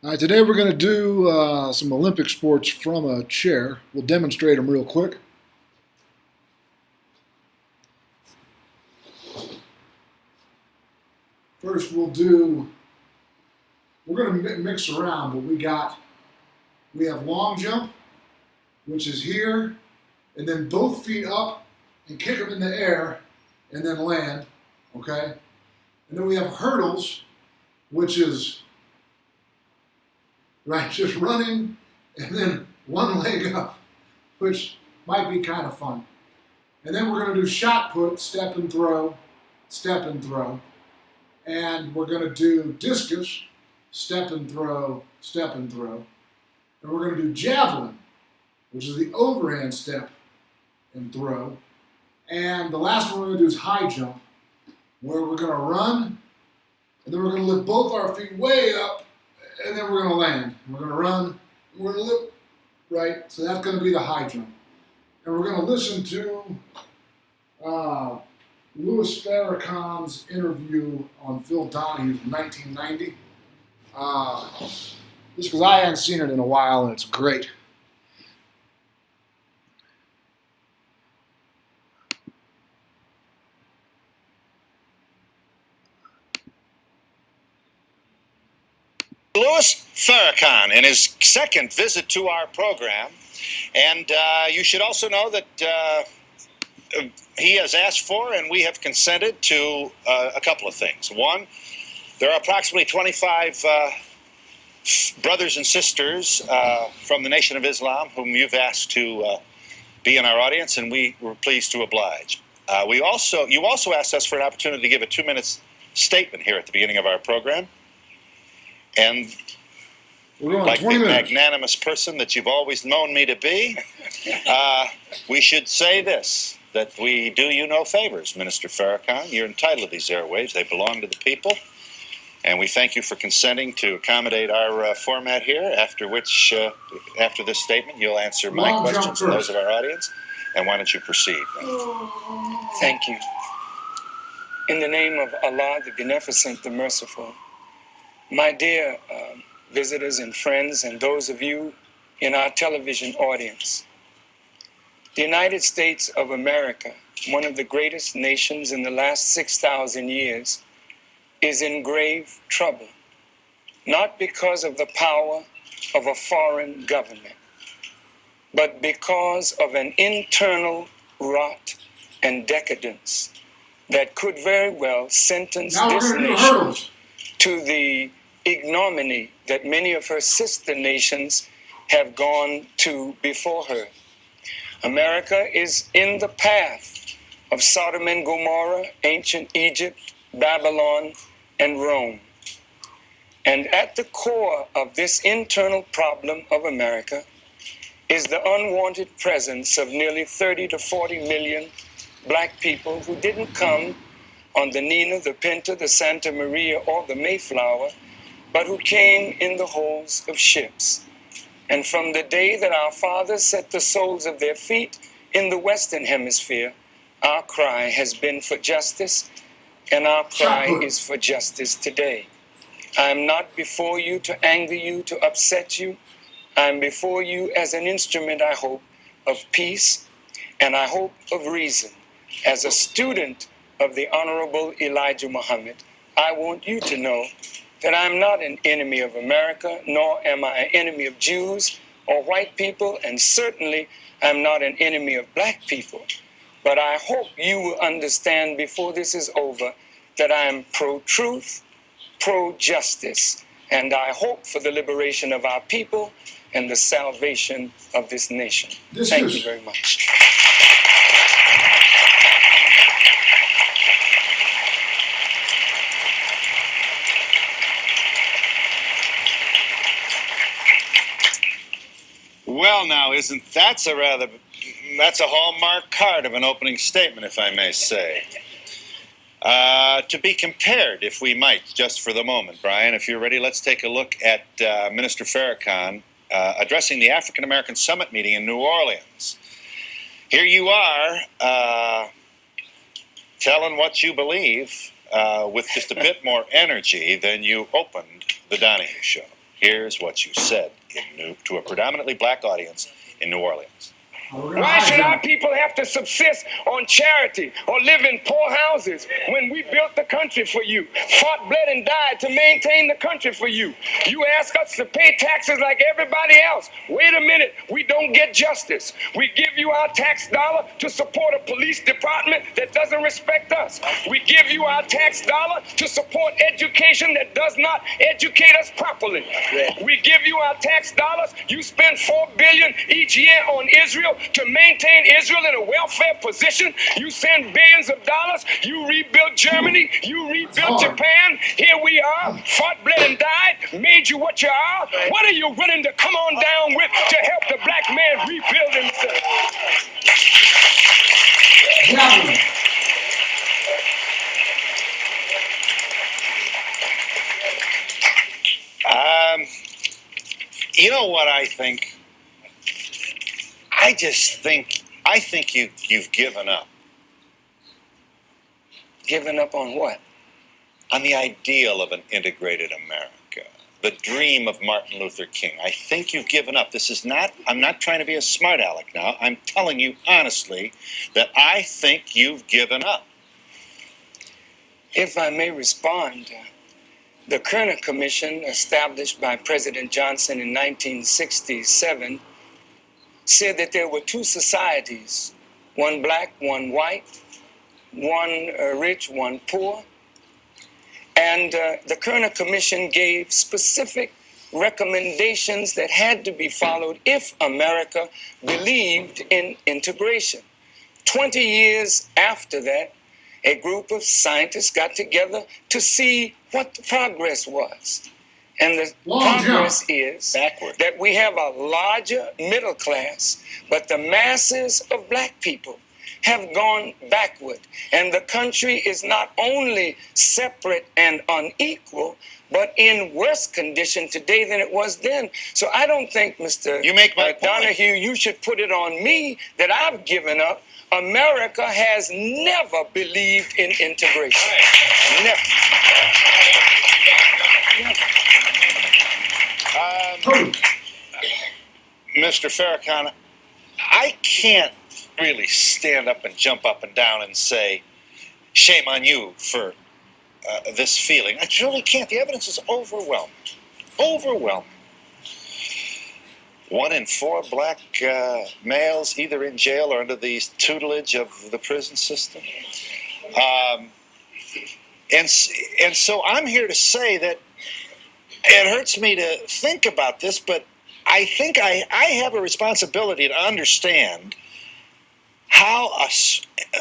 All right, today we're going to do some Olympic sports from a chair. We'll demonstrate them real quick. First, we're going to mix around, but we have long jump, which is here, and then both feet up and kick them in the air and then land, okay? And then we have hurdles, which is right, just running and then one leg up, which might be kind of fun. And then we're going to do shot put, step and throw, step and throw. And we're going to do discus, step and throw, step and throw. And we're going to do javelin, which is the overhand step and throw. And the last one we're going to do is high jump, where we're going to run, and then we're going to lift both our feet way up, and then we're going to land. And we're going to run, and we're going to lift, right? So that's going to be the high jump. And we're going to listen to Louis Farrakhan's interview on Phil Donahue from 1990. Just because I hadn't seen it in a while, and it's great. Louis Farrakhan in his second visit to our program, and you should also know that he has asked for and we have consented to a couple of things. One, there are approximately 25 brothers and sisters from the Nation of Islam whom you've asked to be in our audience, and we were pleased to oblige. You also asked us for an opportunity to give a 2-minute statement here at the beginning of our program. And like the magnanimous person that you've always known me to be, we should say this, that we do you no favors, Minister Farrakhan. You're entitled to these airwaves. They belong to the people. And we thank you for consenting to accommodate our format here, after which, after this statement, you'll answer my questions and those of our audience. And why don't you proceed? Thank you. In the name of Allah, the Beneficent, the Merciful, my dear visitors and friends, and those of you in our television audience, the United States of America, one of the greatest nations in the last 6,000 years, is in grave trouble, not because of the power of a foreign government, but because of an internal rot and decadence that could very well sentence this nation to the ignominy that many of her sister nations have gone to before her. America is in the path of Sodom and Gomorrah, ancient Egypt, Babylon, and Rome. And at the core of this internal problem of America is the unwanted presence of nearly 30 to 40 million black people who didn't come on the Nina, the Pinta, the Santa Maria, or the Mayflower, but who came in the holds of ships. And from the day that our fathers set the soles of their feet in the Western Hemisphere, our cry has been for justice, and our cry is for justice today. I am not before you to anger you, to upset you. I am before you as an instrument, I hope, of peace, and I hope of reason. As a student of the Honorable Elijah Muhammad, I want you to know that I'm not an enemy of America, nor am I an enemy of Jews or white people, and certainly I'm not an enemy of black people. But I hope you will understand before this is over that I am pro-truth, pro-justice, and I hope for the liberation of our people and the salvation of this nation. Thank you very much. Well, now, that's a hallmark card of an opening statement, if I may say. To be compared, if we might, just for the moment, Brian, if you're ready, let's take a look at Minister Farrakhan addressing the African American Summit meeting in New Orleans. Here you are telling what you believe with just a bit more energy than you opened the Donahue show. Here's what you said to a predominantly black audience in New Orleans. Why should our people have to subsist on charity or live in poor houses when we built the country for you, fought, bled, and died to maintain the country for you? You ask us to pay taxes like everybody else. Wait a minute, we don't get justice. We give you our tax dollar to support a police department that doesn't respect us. We give you our tax dollar to support education that does not educate us properly. We give you our tax dollars. You spend $4 billion each year on Israel to maintain Israel in a welfare position. You send billions of dollars. You rebuilt Germany. You rebuilt Japan. Here we are, fought, bled, and died, made you what you are. What are you willing to come on down with to help the black man rebuild himself? Javelin. You know what I think? I think you've given up. Given up on what? On the ideal of an integrated America, the dream of Martin Luther King. I think you've given up. I'm not trying to be a smart aleck now. I'm telling you honestly that I think you've given up. If I may respond, the Kerner Commission, established by President Johnson in 1967, said that there were two societies, one black, one white, one rich, one poor. And the Kerner Commission gave specific recommendations that had to be followed if America believed in integration. 20 years after that, a group of scientists got together to see what the progress was. And the progress is that we have a larger middle class, but the masses of black people have gone backward. And the country is not only separate and unequal, but in worse condition today than it was then. So I don't think, Mr. Donahue, you should put it on me that I've given up. America has never believed in integration. Never. Mr. Farrakhan, I can't really stand up and jump up and down and say, shame on you for this feeling. I truly can't. The evidence is overwhelming. Overwhelming. 1 in 4 black males either in jail or under the tutelage of the prison system. And so I'm here to say that it hurts me to think about this, but I think I have a responsibility to understand how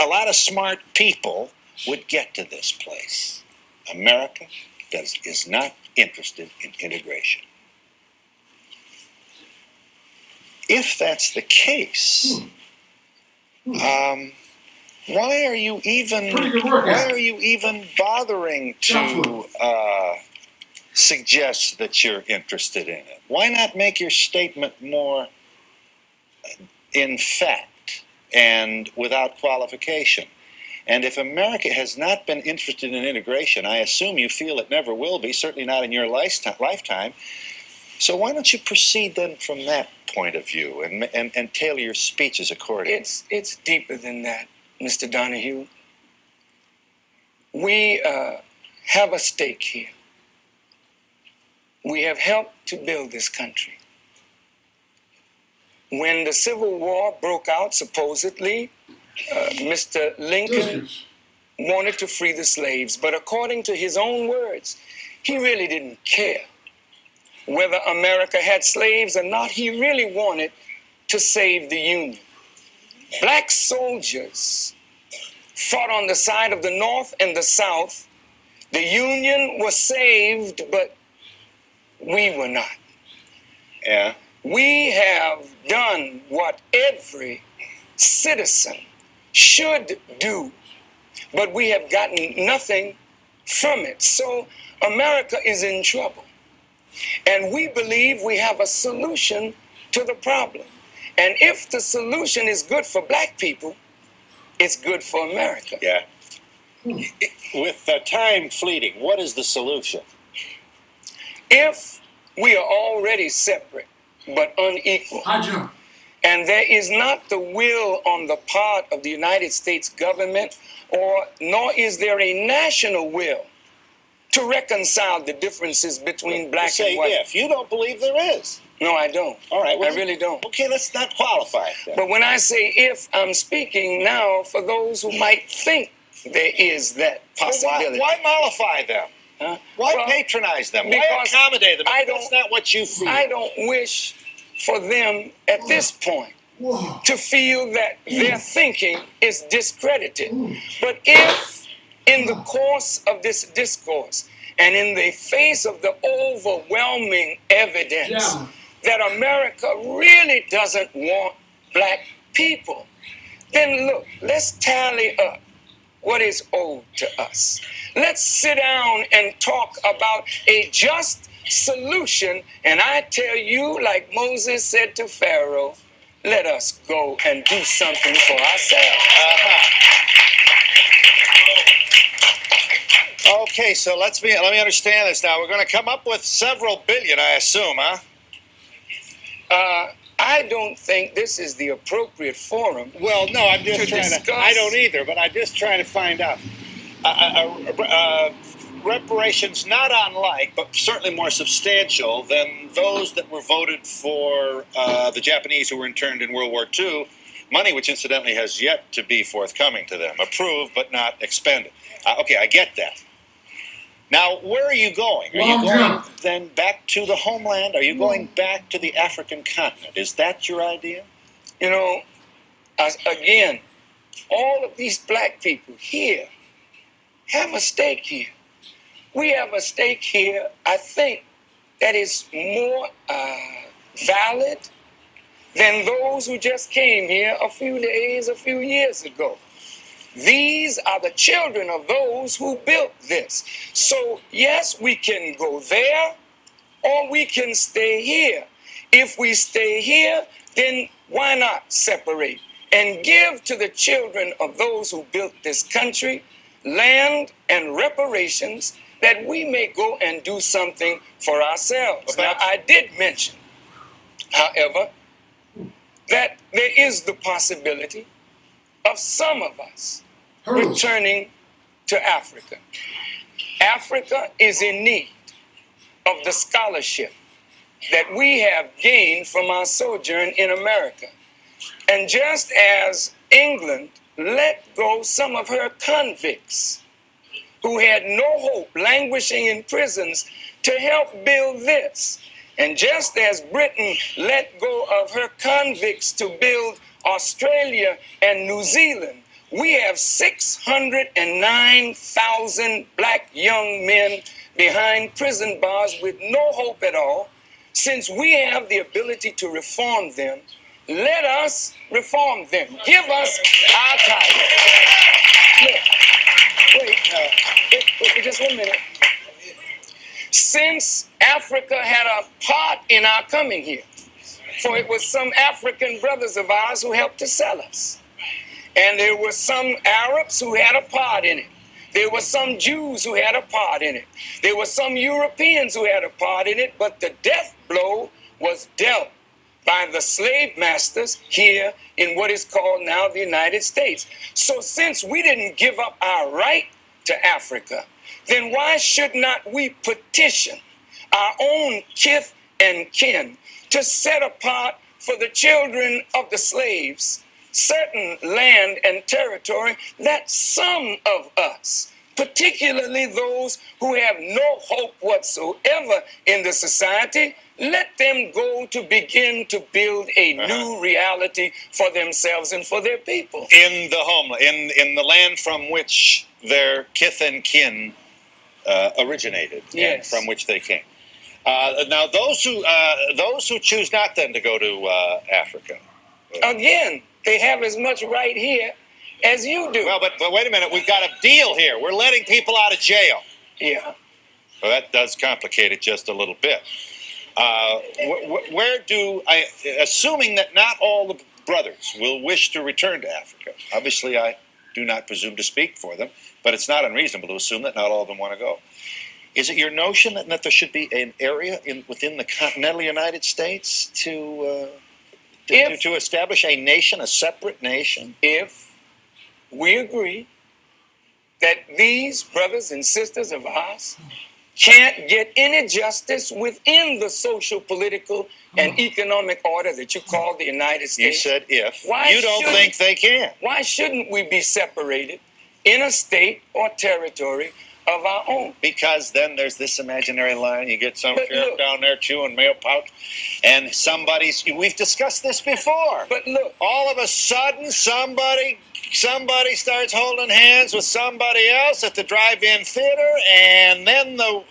a lot of smart people would get to this place. America is not interested in integration. If that's the case, why are you even bothering to suggest that you're interested in it? Why not make your statement more in fact and without qualification? And if America has not been interested in integration, I assume you feel it never will be, certainly not in your lifetime. So why don't you proceed then from that point of view and tailor your speeches accordingly? It's deeper than that, Mr. Donahue. We have a stake here. We have helped to build this country. When the Civil War broke out, supposedly, Mr. Lincoln wanted to free the slaves, but according to his own words, he really didn't care whether America had slaves or not. He really wanted to save the Union. Black soldiers fought on the side of the North and the South. The Union was saved, but we were not. Yeah. We have done what every citizen should do, but we have gotten nothing from it. So America is in trouble. And we believe we have a solution to the problem. And if the solution is good for black people, it's good for America. Yeah. With time fleeting, what is the solution? If we are already separate but unequal. High jump. And there is not the will on the part of the United States government, nor is there a national will to reconcile the differences between black and white. If you don't believe there is. No, I don't. All right. Well, I really don't. Okay, let's not qualify it then. But when I say if, I'm speaking now for those who might think there is that possibility. Why mollify them? Huh? Why Well, patronize them? Why because accommodate them? I That's not what you feel. I don't wish for them at this point Whoa. to feel that their thinking is discredited. But if in the course of this discourse and in the face of the overwhelming evidence Javelin. that America really doesn't want black people, then look, let's tally up what is owed to us. Let's sit down and talk about a just solution. And I tell you, like Moses said to Pharaoh, let us go and do something for ourselves. Okay, so let me understand this now. We're going to come up with several billion, I assume, huh? I don't think this is the appropriate forum. Well, no, I'm just To trying discuss. to. I don't either, but I'm just trying to find out. Reparations not unlike, but certainly more substantial than those that were voted for the Japanese who were interned in World War II. Money which incidentally has yet to be forthcoming to them. Approved but not expended. Okay, I get that. Now, where are you going? Are you Long going jump. then back to the homeland? Are you going back to the African continent? Is that your idea? You know, again, all of these black people here have a stake here. We have a stake here, I think, that is more valid than those who just came here a few years ago. These are the children of those who built this. So, yes, we can go there or we can stay here. If we stay here, then why not separate and give to the children of those who built this country land and reparations that we may go and do something for ourselves. Now, I did mention, however, that there is the possibility of some of us returning to Africa. Africa is in need of the scholarship that we have gained from our sojourn in America. And just as England let go some of her convicts who had no hope, languishing in prisons, to help build this, and just as Britain let go of her convicts to build Australia and New Zealand, we have 609,000 black young men behind prison bars with no hope at all. Since we have the ability to reform them, let us reform them. Give us our title. Look, wait, just 1 minute. Since Africa had a part in our coming here, for it was some African brothers of ours who helped to sell us. And there were some Arabs who had a part in it. There were some Jews who had a part in it. There were some Europeans who had a part in it, but the death blow was dealt by the slave masters here in what is called now the United States. So since we didn't give up our right to Africa, then why should not we petition our own kith and kin to set apart for the children of the slaves certain land and territory that some of us, particularly those who have no hope whatsoever in the society, let them go to begin to build a new reality for themselves and for their people. In the homeland, in the land from which their kith and kin originated, and from which they came. Now, those who choose not then to go to Africa, again, they have as much right here as you do. Well, but wait a minute, we've got a deal here. We're letting people out of jail. Yeah. Well, that does complicate it just a little bit. Where do I, assuming that not all the brothers will wish to return to Africa, obviously I do not presume to speak for them, but it's not unreasonable to assume that not all of them want to go. Is it your notion that there should be an area within the continental United States to establish a nation, a separate nation? If we agree that these brothers and sisters of ours can't get any justice within the social, political, and economic order that you call the United States. You said if. Why you don't think they can. Why shouldn't we be separated in a state or territory of our own? Because then there's this imaginary line. You get some But sheriff look. down there chewing mail pouch, and we've discussed this before. But look, All of a sudden, somebody starts holding hands with somebody else at the drive-in theater, and then the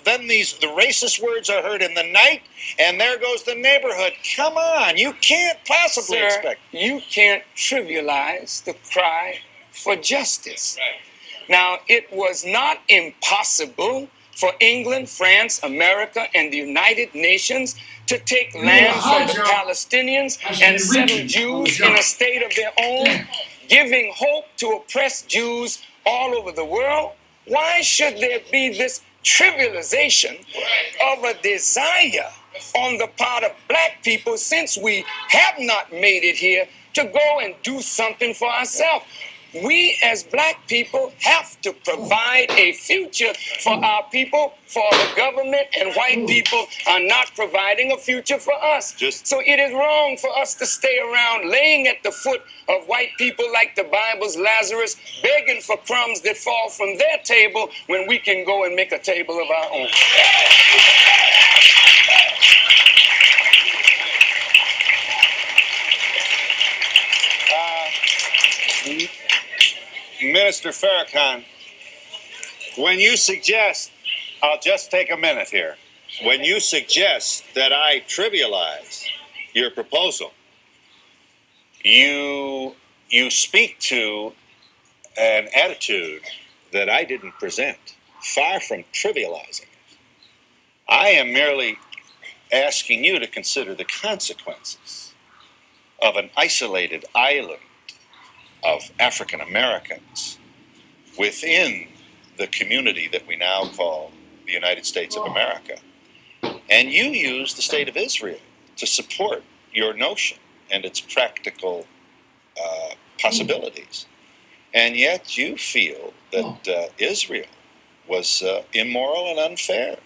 racist words are heard in the night, and there goes the neighborhood. Come on, you can't possibly sir, expect. you can't trivialize the cry for justice. Now, it was not impossible for England, France, America, and the United Nations to take land from the Palestinians and settle Jews in a state of their own, giving hope to oppressed Jews all over the world. Why should there be this trivialization of a desire on the part of black people, since we have not made it here, to go and do something for ourselves? We as black people have to provide a future for our people, for the government, and white people are not providing a future for us. So it is wrong for us to stay around laying at the foot of white people like the Bible's Lazarus, begging for crumbs that fall from their table when we can go and make a table of our own. Minister Farrakhan, when you suggest, I'll just take a minute here. When you suggest that I trivialize your proposal, you speak to an attitude that I didn't present, far from trivializing it. I am merely asking you to consider the consequences of an isolated island of African Americans within the community that we now call the United States of America. And you use the state of Israel to support your notion and its practical possibilities. And yet you feel that Israel was immoral and unfair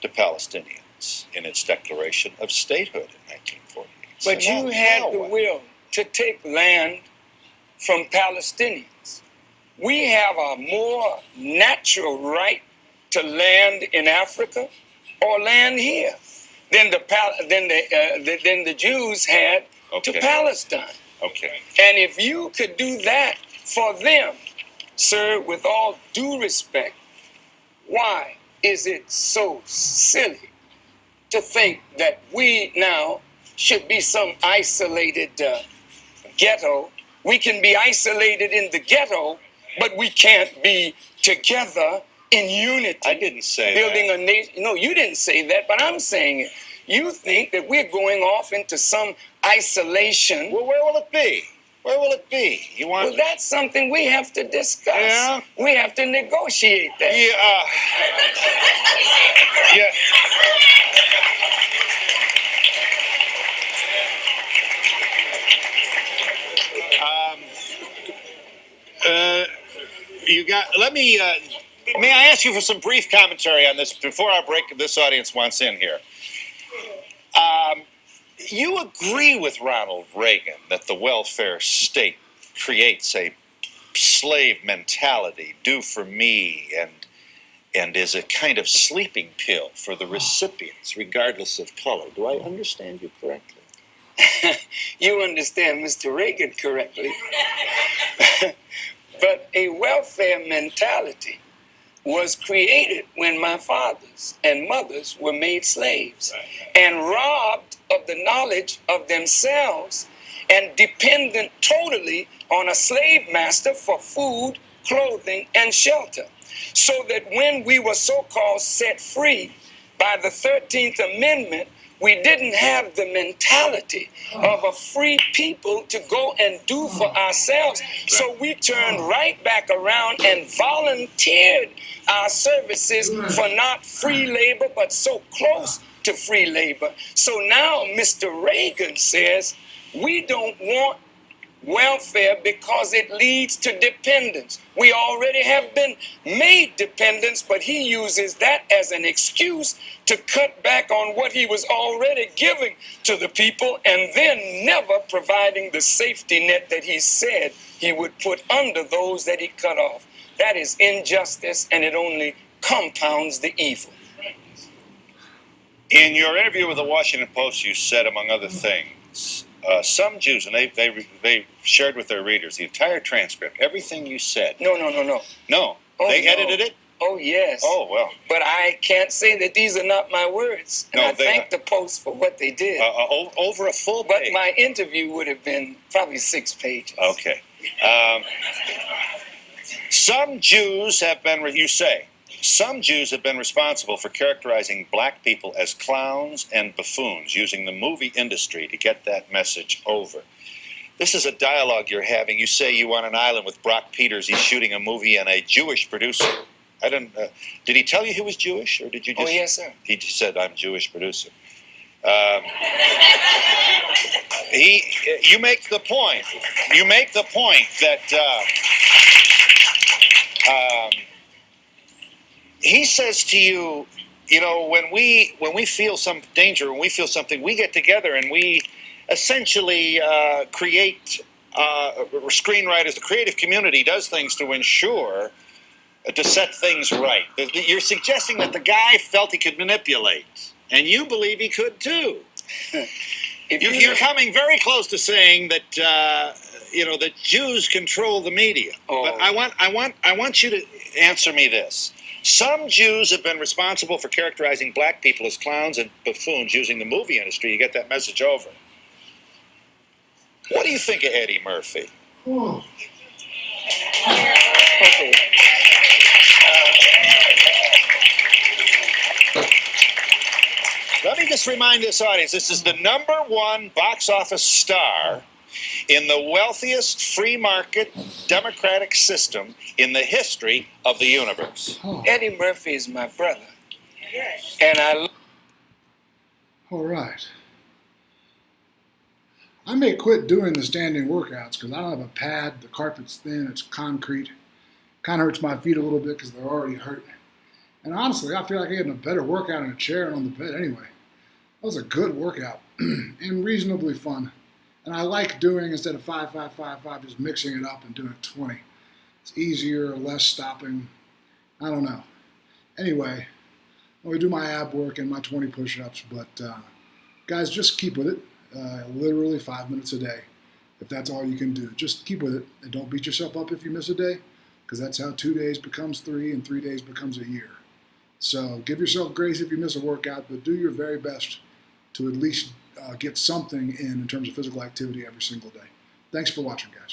to Palestinians in its declaration of statehood in 1948. But you had the will to take land from Palestinians. We have a more natural right to land in Africa or land here than the Jews had to Palestine. Okay. And if you could do that for them, sir, with all due respect, why is it so silly to think that we now should be some isolated ghetto? We can be isolated in the ghetto, but we can't be together in unity. I didn't say building that. a nation. No, you didn't say that, but I'm saying it. You think that we're going off into some isolation. Well, where will it be? Where will it be? You want? Well, that's something we have to discuss. Yeah. We have to negotiate that. Yeah. May I ask you for some brief commentary on this before I break this audience wants in here? You agree with Ronald Reagan that the welfare state creates a slave mentality, do for me, and is a kind of sleeping pill for the recipients, regardless of color. Do I understand you correctly? You understand Mr. Reagan correctly. But a welfare mentality was created when my fathers and mothers were made slaves and robbed of the knowledge of themselves and dependent totally on a slave master for food, clothing, and shelter. So that when we were so-called set free by the 13th Amendment, we didn't have the mentality of a free people to go and do for ourselves. So we turned right back around and volunteered our services for not free labor, but so close to free labor. So now Mr. Reagan says we don't want welfare because it leads to dependence. We already have been made dependents, but he uses that as an excuse to cut back on what he was already giving to the people and then never providing the safety net that he said he would put under those that he cut off. That is injustice, and it only compounds the evil. In your interview with the Washington Post, you said, among other things, some Jews, and they shared with their readers the entire transcript, everything you said. No. No, Oh, they no. edited it? Oh, yes. Oh, well. But I can't say that these are not my words. And No, I thank the Post for what they did. Over a full But page. my interview would have been probably 6 pages. Okay. Some Jews have been, you say, some Jews have been responsible for characterizing black people as clowns and buffoons, using the movie industry to get that message over. This is a dialogue you're having. You say you on an island with Brock Peters. He's shooting a movie and a Jewish producer. I don't. Did he tell you he was Jewish, or did you just? Oh, yes, sir. He just said, "I'm Jewish producer." You make the point. You make the point that he says to you, you know, when we feel some danger, when we feel something, we get together and we essentially create screenwriters. The creative community does things to ensure to set things right. You're suggesting that the guy felt he could manipulate, and you believe he could too. You're coming very close to saying that that Jews control the media. Oh. But I want you to answer me this. Some Jews have been responsible for characterizing black people as clowns and buffoons, using the movie industry to get that message over. What do you think of Eddie Murphy? Oh. Okay. Let me just remind this audience, this is the #1 box office star in the wealthiest free market democratic system in the history of the universe. Oh. Eddie Murphy is my brother. Yes. And I... All right. I may quit doing the standing workouts because I don't have a pad. The carpet's thin. It's concrete. Kind of hurts my feet a little bit because they're already hurt. And honestly, I feel like getting a better workout in a chair and on the bed anyway. That was a good workout and reasonably fun. And I like doing, instead of 5, 5, 5, 5, just mixing it up and doing 20. It's easier, less stopping. I don't know. Anyway, I'm going to do my ab work and my 20 push-ups. But guys, just keep with it. Literally 5 minutes a day. If that's all you can do, just keep with it. And don't beat yourself up if you miss a day, because that's how 2 days becomes 3 and 3 days becomes a year. So give yourself grace if you miss a workout, but do your very best to at least get something in terms of physical activity every single day. Thanks for watching, guys.